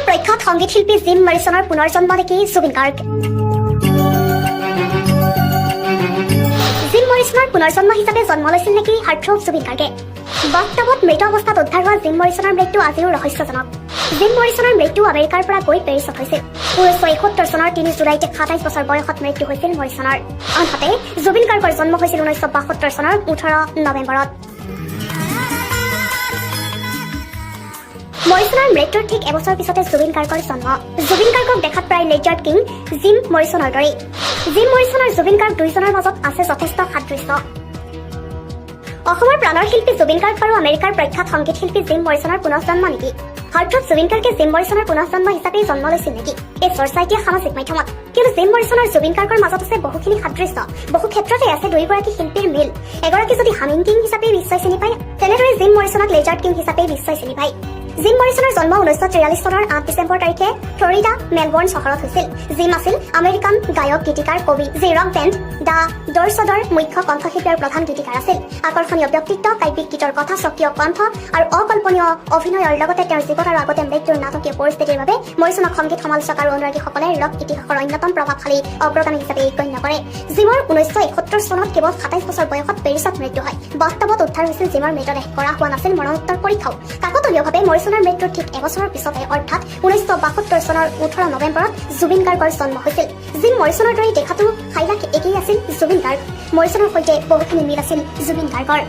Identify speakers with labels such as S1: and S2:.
S1: প্ৰখ্যাত সংগীত শিল্পী জিম মৰিছনৰ পুনৰ্জন্ম দেখি জুবিন গাৰ্গ। জিম মৰিছনৰ পুনৰ্জন্ম হিচাপে জন্ম লৈছিল নেকি হাৰ্টথ্ৰব জুবিন গাৰ্গে। বাস্তৱত মৃত অৱস্থাত উদ্ধাৰ হোৱা জিম মৰিছনৰ মৃত্যু আজিও ৰহস্যজনক। জিম মৰিছনৰ মৃত্যু আমেৰিকাৰ পৰা গৈ পেৰিছত হৈছিল। 1971 চনৰ 3 জুলাইতে 27 বছৰ বয়সত মৃত্যু হৈছিল মৰিছনৰ। আনহাতে জুবিন গাৰ্গৰ জন্ম হৈছিল 1972 চনৰ 18 নৱেম্বৰত। মৰিছনৰ মৃত্যুৰ ঠিক এবছৰ পিছতে জুবিন গাৰ্গৰ জন্ম। জুবিন গাৰ্গক দেখাত প্ৰায় লেজাৰ্ড কিং জিম মৰিছনৰ দৰেই। জিম মৰিছন আৰু জুবিন গাৰ্গ দুয়োজনৰ মাজত আছে যথেষ্ট সাদৃশ্য। অসমৰ প্ৰাণৰ শিল্পী জুবিন গাৰ্গ আৰু আমেৰিকাৰ প্ৰখ্যাত সংগীত শিল্পী জিম মৰিছনৰ পুনৰ্জন্ম নেকি? হাৰ্টথ্ৰব জুবিন গাৰ্গে জিম মৰিছনৰ পুনৰ্জন্ম হিচাপে জন্ম লৈছিল নেকি? এই চৰ্চা এতিয়া সামাজিক মাধ্যমত। কিন্তু জিম মৰিছন আৰু জুবিন গাৰ্গৰ মাজত আছে বহুখিনি সাদৃশ্য। বহু ক্ষেত্ৰতে আছে দুয়োগৰাকী শিল্পীৰ মিল। এগৰাকী যদি হামিং কিং হিচাপে বিশ্বই চিনি পায়, তেনেদৰে জিম মৰিছনক লেজাৰ্ড কিং হিচাপে বিশ্বই চিনি পায়। জিম মৰিছনৰ জন্ম 1943 চনৰ 8 ডিচেম্বৰ তাৰিখে ফ্লৰিডা মেলবৰ্ণ চহৰত হৈছিল। জিম আছিল আমেৰিকান গায়ক, গীতিকাৰ, কবি, যি ৰক বেণ্ড দ্য ডৰ্ছৰ মুখ্য কণ্ঠশিল্পী আৰু প্ৰধান গীতিকাৰ আছিল। আকৰ্ষণীয় ব্যক্তিত্ব, কাব্যিক গীতৰ কথা, স্বকীয় কণ্ঠ আৰু অকল্পনীয় অভিনয়ৰ লগতে তেওঁৰ জীৱন আৰু আগতে মৃত্যুৰ নাটকীয় পৰিস্থিতিৰ বাবে মৰিছনক সংগীত সমালোচক আৰু অনুৰাগীসকলে ৰক ইতিহাসৰ অন্যতম প্ৰভাৱশালী অগ্ৰগামী হিচাপে গণ্য কৰে। জিমৰ 1971 চনত কেৱল 27 বছৰ বয়সত পেৰিছত মৃত্যু হয়। বাস্তৱত উদ্ধাৰ হৈছিল জিমৰ মৃতদেহ। কৰা হোৱা নাছিল মৰণোত্তৰ পৰীক্ষাও। কাকতলীয়ভাৱে মৰিছনৰ মৃত্যুৰ ঠিক এবছৰৰ পিছতে অৰ্থাৎ 1972 চনৰ 18 নৱেম্বৰত জুবিন গাৰ্গৰ জন্ম হৈছিল। জিম মৰিছনৰ দৰে দেখাতো খাইলাখ একেই আছিল জুবিন গাৰ্গ। মৰিছনৰ সৈতে বহুখিনি মিল আছিল জুবিন গাৰ্গৰ।